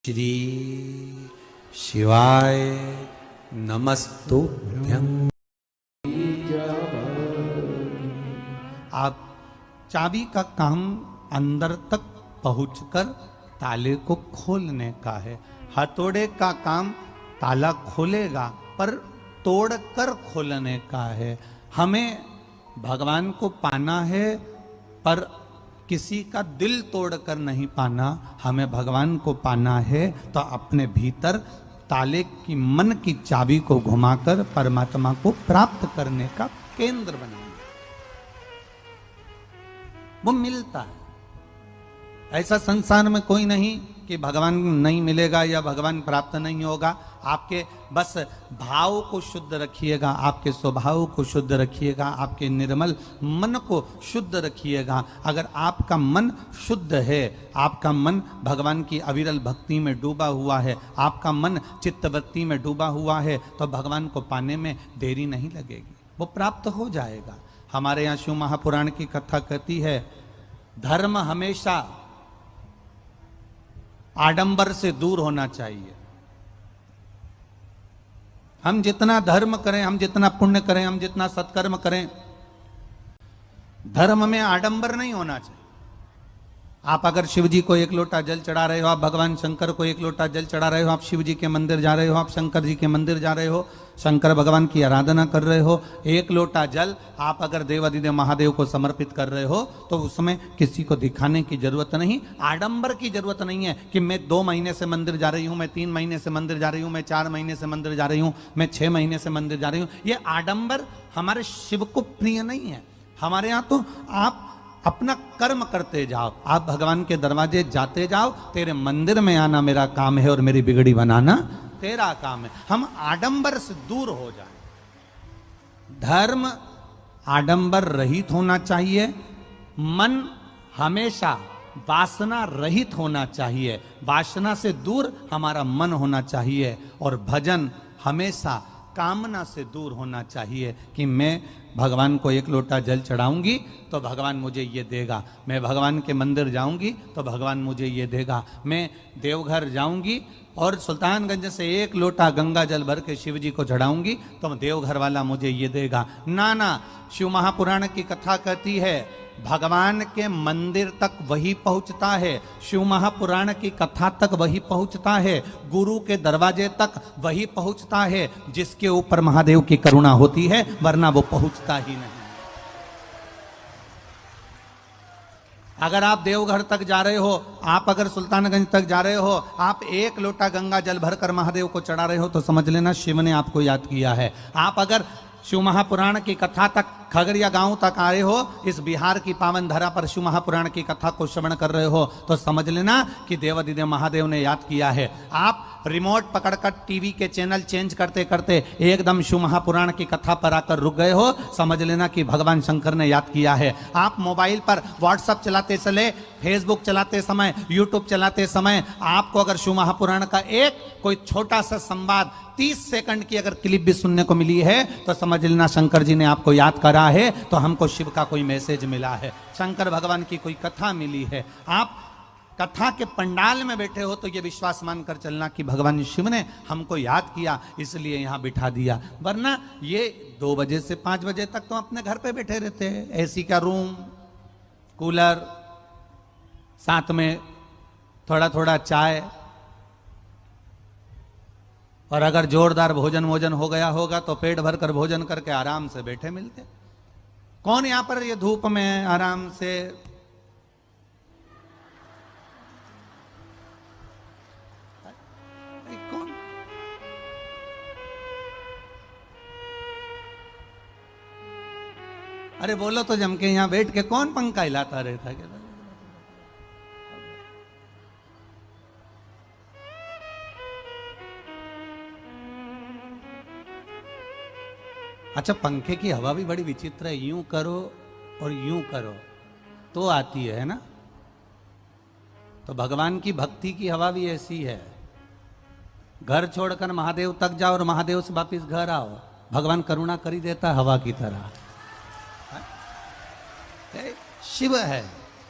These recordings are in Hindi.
श्री शिवाय नमस्तुभ्यं। आप चाबी का काम अंदर तक पहुंचकर ताले को खोलने का है। हथौड़े का काम ताला खोलेगा पर तोड़कर खोलने का है। हमें भगवान को पाना है पर किसी का दिल तोड़कर नहीं पाना। हमें भगवान को पाना है तो अपने भीतर ताले की मन की चाबी को घुमाकर परमात्मा को प्राप्त करने का केंद्र बनाना। वो मिलता है। ऐसा संसार में कोई नहीं कि भगवान नहीं मिलेगा या भगवान प्राप्त नहीं होगा। आपके बस भाव को शुद्ध रखिएगा, आपके स्वभाव को शुद्ध रखिएगा, आपके निर्मल मन को शुद्ध रखिएगा। अगर आपका मन शुद्ध है, आपका मन भगवान की अविरल भक्ति में डूबा हुआ है, आपका मन चित्तवृत्ति में डूबा हुआ है, तो भगवान को पाने में देरी नहीं लगेगी, वो प्राप्त हो जाएगा। हमारे यहाँ शिव महापुराण की कथा कहती है, धर्म हमेशा आडंबर से दूर होना चाहिए। हम जितना धर्म करें, हम जितना पुण्य करें, हम जितना सत्कर्म करें, धर्म में आडंबर नहीं होना चाहिए। आप अगर शिव जी को एक लोटा जल चढ़ा रहे हो, आप भगवान शंकर को एक लोटा जल चढ़ा रहे हो, आप शिव जी के मंदिर जा रहे हो, आप शंकर जी के मंदिर जा रहे हो, शंकर भगवान की आराधना कर रहे हो, एक लोटा जल आप अगर देवाधिदेव महादेव को समर्पित कर रहे हो तो उसमें किसी को दिखाने की जरूरत नहीं, आडंबर की जरूरत नहीं है कि मैं 2 महीने से मंदिर जा रही हूं, मैं 3 महीने से मंदिर जा रही हूं, मैं 4 महीने से मंदिर जा रही हूं, मैं 6 महीने से मंदिर जा रही हूं। ये आडंबर हमारे शिव को प्रिय नहीं है। हमारे यहाँ तो आप अपना कर्म करते जाओ, आप भगवान के दरवाजे जाते जाओ। तेरे मंदिर में आना मेरा काम है और मेरी बिगड़ी बनाना तेरा काम है। हम आडंबर से दूर हो जाए। धर्म आडंबर रहित होना चाहिए, मन हमेशा वासना रहित होना चाहिए, वासना से दूर हमारा मन होना चाहिए, और भजन हमेशा कामना से दूर होना चाहिए कि मैं भगवान को एक लोटा जल चढ़ाऊंगी तो भगवान मुझे ये देगा, मैं भगवान के मंदिर जाऊंगी तो भगवान मुझे ये देगा, मैं देवघर जाऊंगी और सुल्तानगंज से एक लोटा गंगा जल भर के शिव जी को चढ़ाऊंगी तो देवघर वाला मुझे ये देगा। ना ना, शिव महापुराण की कथा कहती है भगवान के मंदिर तक वही पहुंचता है, शिव महापुराण की कथा तक वही पहुंचता है, गुरु के दरवाजे तक वही पहुंचता है जिसके ऊपर महादेव की करुणा होती है, वरना वो पहुंचता ही नहीं। अगर आप देवघर तक जा रहे हो, आप अगर सुल्तानगंज तक जा रहे हो, आप एक लोटा गंगा जल भरकर महादेव को चढ़ा रहे हो तो समझ लेना शिव ने आपको याद किया है। आप अगर शिव महापुराण की कथा तक खगड़िया गांव तक आए हो, इस बिहार की पावन धरा पर शिव महापुराण की कथा को श्रवण कर रहे हो तो समझ लेना कि देवाधिदेव महादेव ने याद किया है। आप रिमोट पकड़कर टीवी के चैनल चेंज करते करते एकदम शिव महापुराण की कथा पर आकर रुक गए हो, समझ लेना कि भगवान शंकर ने याद किया है। आप मोबाइल पर व्हाट्सएप चलाते चले, फेसबुक चलाते समय, यूट्यूब चलाते समय आपको अगर शिव महापुराण का एक कोई छोटा सा संवाद 30 सेकंड की अगर क्लिप भी सुनने को मिली है तो समझ लेना शंकर जी ने आपको याद करा है, तो हमको शिव का कोई मैसेज मिला है, शंकर भगवान की कोई कथा मिली है। आप कथा के पंडाल में बैठे हो तो ये विश्वास मानकर चलना कि भगवान शिव ने हमको याद किया इसलिए यहां बिठा दिया, वरना ये 2 बजे से 5 बजे तक तो अपने घर पे बैठे रहते हैं। एसी का रूम, कूलर, साथ में थोड़ा थोड़ा चाय, और अगर जोरदार भोजन हो गया होगा तो पेट भरकर भोजन करके आराम से बैठे मिलते। कौन यहां पर ये धूप में आराम से कौन? अरे बोलो तो जम के यहां बैठ के कौन पंखा हिलाता रहता है? अच्छा, पंखे की हवा भी बड़ी विचित्र है, यूं करो और यूं करो तो आती है ना। तो भगवान की भक्ति की हवा भी ऐसी है, घर छोड़कर महादेव तक जाओ और महादेव से वापिस घर आओ, भगवान करुणा कर ही देता हवा की तरह। शिव है,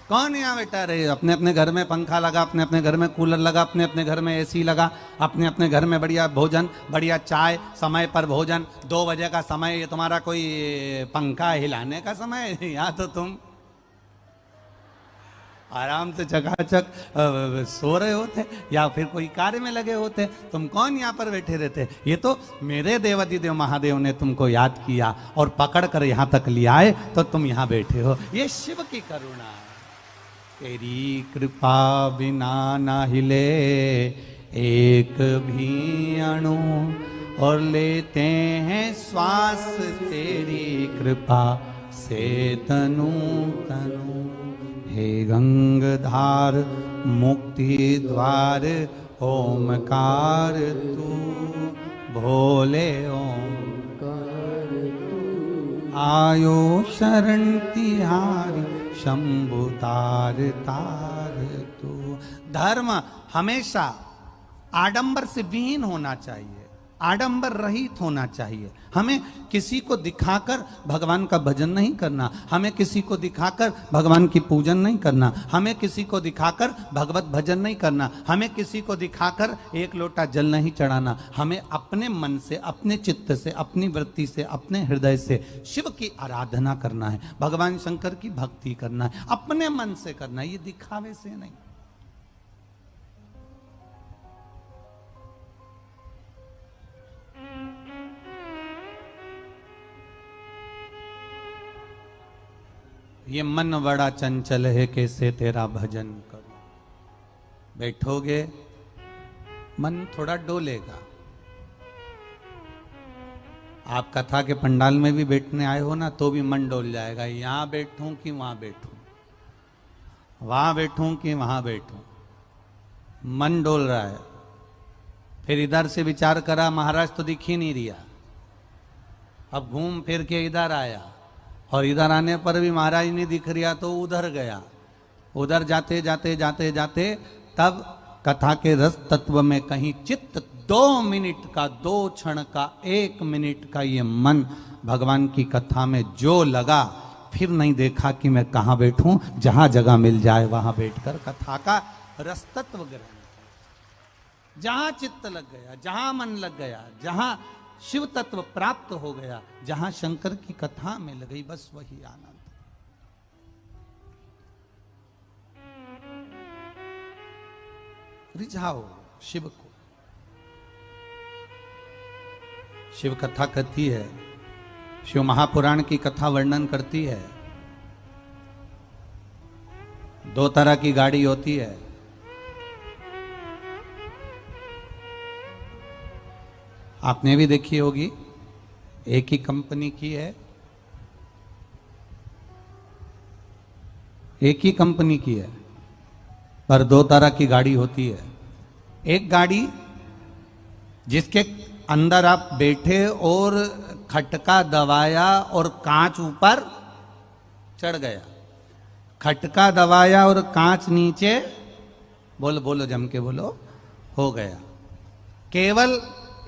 कौन यहाँ बैठा रहे? अपने अपने घर में पंखा लगा, अपने अपने घर में कूलर लगा, अपने अपने घर में एसी लगा, अपने अपने घर में बढ़िया भोजन, बढ़िया चाय, समय पर भोजन। 2 बजे का समय, ये तुम्हारा कोई पंखा हिलाने का समय है? यहाँ तो तुम आराम से चकाचक सो रहे होते या फिर कोई कार्य में लगे होते। तुम कौन यहाँ पर बैठे रहते? ये तो मेरे देवाधिदेव महादेव ने तुमको याद किया और पकड़ कर यहाँ तक लिया आए, तो तुम यहाँ बैठे हो। ये शिव की करुणा है। तेरी कृपा बिना ना हिले एक भी अणु, और लेते हैं श्वास तेरी कृपा से तनु तनु। हे गंगाधार मुक्ति द्वार ओमकार तू, भोले ओमकार तू। आयो शरण तिहारी शंभु तार तार तू। धर्म हमेशा आडंबर से विहीन होना चाहिए, आडंबर रहित होना चाहिए। हमें किसी को दिखाकर भगवान का भजन नहीं करना, हमें किसी को दिखाकर भगवान की पूजन नहीं करना, हमें किसी को दिखाकर भगवत भजन नहीं करना, हमें किसी को दिखाकर एक लोटा जल नहीं चढ़ाना। हमें अपने मन से, अपने चित्त से, अपनी वृत्ति से, अपने हृदय से शिव की आराधना करना है, भगवान शंकर की भक्ति करना है, अपने मन से करना है, ये दिखावे से नहीं। ये मन बड़ा चंचल है, कैसे तेरा भजन करूं। बैठोगे मन थोड़ा डोलेगा। आप कथा के पंडाल में भी बैठने आए हो ना, तो भी मन डोल जाएगा। यहां बैठूं कि वहां बैठूं, वहां बैठूं कि वहां बैठूं, मन डोल रहा है। फिर इधर से विचार करा, महाराज तो दिख ही नहीं रिया। अब घूम फिर के इधर आया, और इधर आने पर भी महाराज नहीं दिख रिया, तो उधर गया। उधर जाते जाते जाते जाते तब कथा के रस तत्व में कहीं चित्त 2 मिनट का, 2 क्षण का, 1 मिनट का ये मन भगवान की कथा में जो लगा, फिर नहीं देखा कि मैं कहाँ बैठूं। जहां जगह मिल जाए वहां बैठकर कथा का रस तत्व ग्रहण। जहां चित्त लग गया, जहां मन लग गया, जहां शिव तत्व प्राप्त हो गया, जहां शंकर की कथा में लग गई, बस वही आनंद। रिझाओ शिव को। शिव कथा कहती है, शिव महापुराण की कथा वर्णन करती है। 2 तरह की गाड़ी होती है। आपने भी देखी होगी, एक ही कंपनी की है, एक ही कंपनी की है, पर 2 तरह की गाड़ी होती है। एक गाड़ी जिसके अंदर आप बैठे और खटका दबाया और कांच ऊपर चढ़ गया, खटका दबाया और कांच नीचे, बोलो बोलो जम के बोलो, हो गया। केवल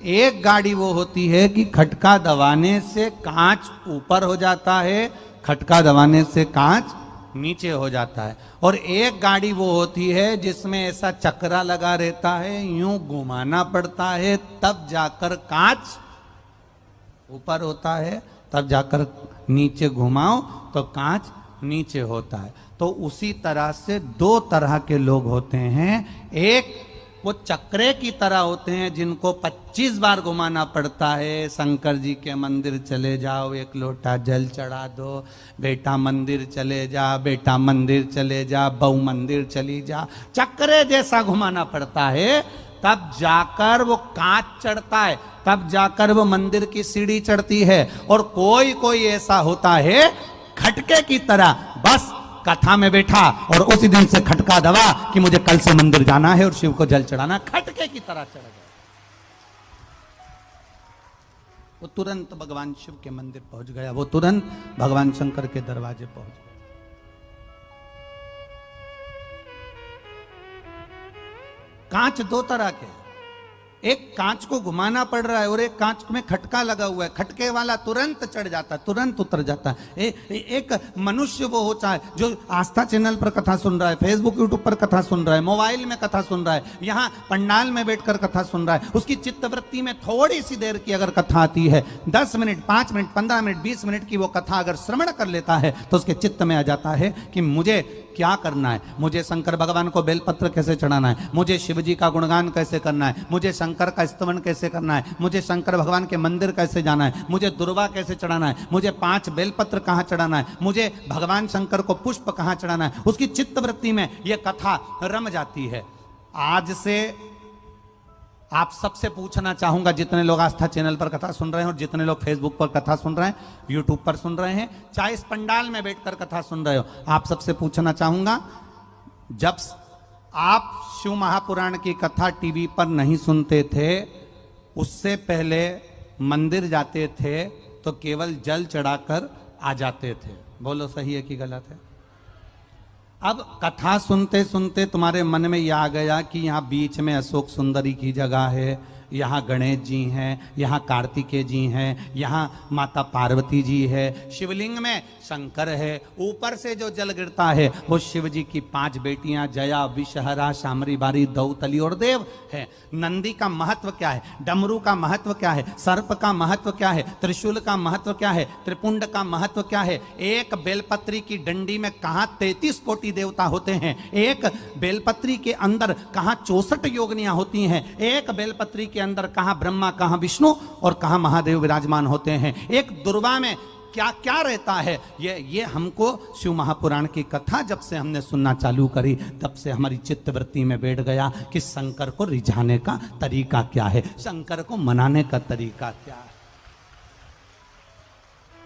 एक गाड़ी वो होती है कि खटका दबाने से कांच ऊपर हो जाता है, खटका दबाने से कांच नीचे हो जाता है। और एक गाड़ी वो होती है जिसमें ऐसा चक्रा लगा रहता है, यूं घुमाना पड़ता है, तब जाकर कांच ऊपर होता है, तब जाकर नीचे घुमाओ तो कांच नीचे होता है। तो उसी तरह से 2 तरह के लोग होते हैं। एक वो चक्रे की तरह होते हैं जिनको 25 बार घुमाना पड़ता है। शंकर जी के मंदिर चले जाओ, 1 लोटा जल चढ़ा दो, बेटा मंदिर चले जा, बेटा मंदिर चले जा, बहू मंदिर चली जा, चक्रे जैसा घुमाना पड़ता है। तब जाकर वो कांच चढ़ता है, तब जाकर वो मंदिर की सीढ़ी चढ़ती है। और कोई कोई ऐसा होता है खटके की तरह, बस कथा में बैठा और उसी दिन से खटका दबा कि मुझे कल से मंदिर जाना है और शिव को जल चढ़ाना, खटके की तरह चढ़ गया। वो तुरंत भगवान शिव के मंदिर पहुंच गया, वो तुरंत भगवान शंकर के दरवाजे पहुंच गया। कांच 2 तरह के, एक कांच को घुमाना पड़ रहा है और एक कांच में खटका लगा हुआ है, खटके वाला तुरंत चढ़ जाता है, तुरंत उतर जाता है। एक मनुष्य वो होता है जो आस्था चैनल पर कथा सुन रहा है, फेसबुक यूट्यूब पर कथा सुन रहा है, मोबाइल में कथा सुन रहा है, यहाँ पंडाल में बैठकर कथा सुन रहा है, उसकी चित्तवृत्ति में थोड़ी सी देर की अगर कथा आती है, 10 मिनट 5 मिनट 15 मिनट 20 मिनट की वो कथा अगर श्रवण कर लेता है तो उसके चित्त में आ जाता है कि मुझे क्या करना है, मुझे शंकर भगवान को बेलपत्र कैसे चढ़ाना है, मुझे शिव जी का गुणगान कैसे करना है, मुझे शंकर का स्तवन कैसे करना है, मुझे शंकर भगवान के मंदिर कैसे जाना है, मुझे दुर्वा कैसे चढ़ाना है, मुझे 5 बेलपत्र कहाँ चढ़ाना है, मुझे भगवान शंकर को पुष्प कहाँ चढ़ाना है। उसकी चित्तवृत्ति में यह कथा रम जाती है। आज से आप सबसे पूछना चाहूंगा, जितने लोग आस्था चैनल पर कथा सुन रहे हैं और जितने लोग फेसबुक पर कथा सुन रहे हैं, यूट्यूब पर सुन रहे हैं, चाहे इस पंडाल में बैठकर कथा सुन रहे हो, आप सबसे पूछना चाहूंगा, जब आप शिव महापुराण की कथा टीवी पर नहीं सुनते थे, उससे पहले मंदिर जाते थे तो केवल जल चढ़ाकर आ जाते थे। बोलो सही है कि गलत है? अब कथा सुनते सुनते तुम्हारे मन में यह आ गया कि यहाँ बीच में अशोक सुंदरी की जगह है, यहाँ गणेश जी हैं, यहाँ कार्तिकेय जी हैं, यहाँ माता पार्वती जी है, शिवलिंग में शंकर है, ऊपर से जो जल गिरता है वो शिव जी की 5 बेटियां जया, विषहरा, शामरी बारी, दौतली और देव है। नंदी का महत्व क्या है, डमरू का महत्व क्या है, सर्प का महत्व क्या है, त्रिशूल का महत्व क्या है, त्रिपुंड का महत्व क्या है, एक बेलपत्री की डंडी में कहाँ 33 कोटि देवता होते हैं, एक बेलपत्री के अंदर कहाँ 64 योगिनियां होती हैं, एक बेलपत्री के अंदर कहाँ ब्रह्मा, कहाँ विष्णु और कहाँ महादेव विराजमान होते हैं, एक दुर्वा में क्या क्या रहता है, ये हमको शिव महापुराण की कथा जब से हमने सुनना चालू करी तब से हमारी चित्तवृत्ति में बैठ गया कि शंकर को रिझाने का तरीका क्या है, शंकर को मनाने का तरीका क्या है।